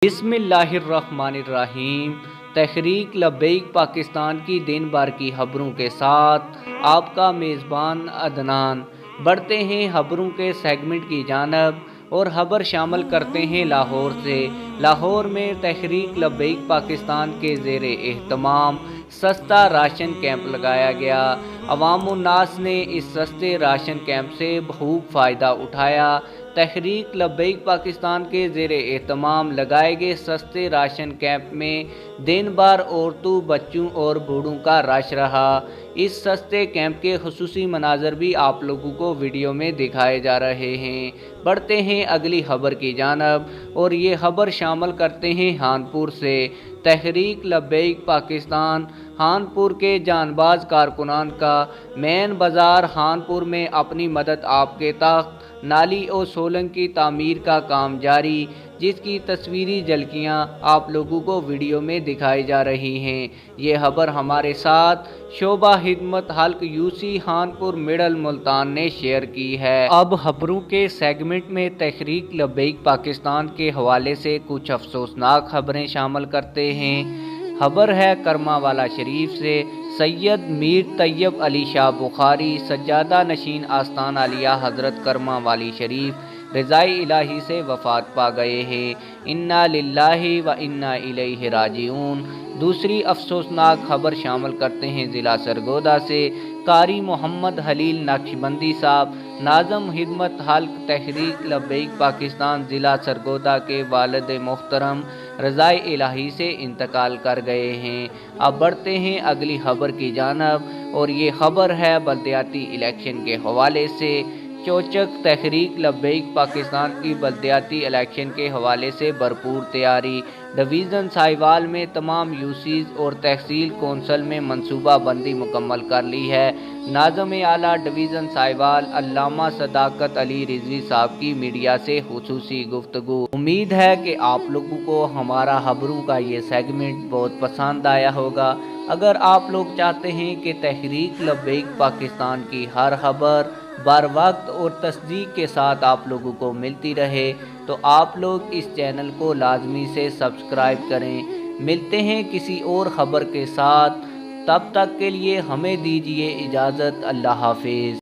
बिस्मिल्लाहिर्रहमानिर्रहीम। तहरीक लब्बैक पाकिस्तान की दिन भर की खबरों के साथ आपका मेज़बान अदनान। बढ़ते हैं खबरों के सेगमेंट की जानब और खबर शामिल करते हैं लाहौर से। लाहौर में तहरीक लब्बैक पाकिस्तान के ज़ेरे एहतमाम सस्ता राशन कैंप लगाया गया। अवामुन्नास ने इस सस्ते राशन कैंप से खूब फ़ायदा उठाया। तहरीक लब्बैक पाकिस्तान के ज़ेरे एहतमाम लगाए गए सस्ते राशन कैंप में दिन भर औरतों, बच्चों और बूढ़ों का रश रहा। इस सस्ते कैंप के खुसूसी मनाज़र भी आप लोगों को वीडियो में दिखाए जा रहे हैं। बढ़ते हैं अगली खबर की जानब और ये खबर शामिल करते हैं हानपुर से। तहरीक लब्बैक पाकिस्तान हानपुर के जानबाज कारकुनान का मेन बाज़ार हानपुर में अपनी मदद आपके तक नाली और सोलंग की तामीर का काम जारी, जिसकी तस्वीरी झलकियाँ आप लोगों को वीडियो में दिखाई जा रही हैं। ये खबर हमारे साथ शोबा हिदमत हल्क यूसी हानपुर मिडल मुल्तान ने शेयर की है। अब खबरों के सेगमेंट में तहरीक लब्बैक पाकिस्तान के हवाले से कुछ अफसोसनाक खबरें शामिल करते हैं। खबर है करमावाला शरीफ से। सैयद मीर तैयब अली शाह बुखारी सज्जादा नशीन आस्तान आलिया हज़रत करमावाली शरीफ रज़ाए इलाही से वफ़ात पा गए हैं। इन्ना लिल्लाहि व इन्ना इलैहि राजिऊन। दूसरी अफसोसनाक खबर शामिल करते हैं ज़िला सरगोदा से। कारी मोहम्मद हलील नक्शबंदी साहब नाज़म हिदमत हल्क तहरीक लब्बैक पाकिस्तान ज़िला सरगोदा के वालिद मोहतरम रज़ाए इलाही से इंतकाल कर गए हैं। अब बढ़ते हैं अगली खबर की जानब और ये खबर है बल्दियाती इलेक्शन के हवाले से। चौचक तहरीक लब्बैक पाकिस्तान की बल्दियाती इलेक्शन के हवाले से भरपूर तैयारी। डिवीज़न साहिवाल में तमाम यूसीज और तहसील कौंसल में मनसूबा बंदी मुकम्मल कर ली है। नाज़म आला डिवीज़न साहिवाल अल्लामा सदाकत अली रिजवी साहब की मीडिया से खुसूसी गुफ्तगू। उम्मीद है कि आप लोगों को हमारा खबरों का ये सेगमेंट बहुत पसंद आया होगा। अगर आप लोग चाहते हैं कि तहरीक लब्बैक पाकिस्तान की हर खबर बर वक्त और तस्दीक के साथ आप लोगों को मिलती रहे, तो आप लोग इस चैनल को लाजमी से सब्सक्राइब करें। मिलते हैं किसी और ख़बर के साथ, तब तक के लिए हमें दीजिए इजाज़त। अल्लाह हाफिज़।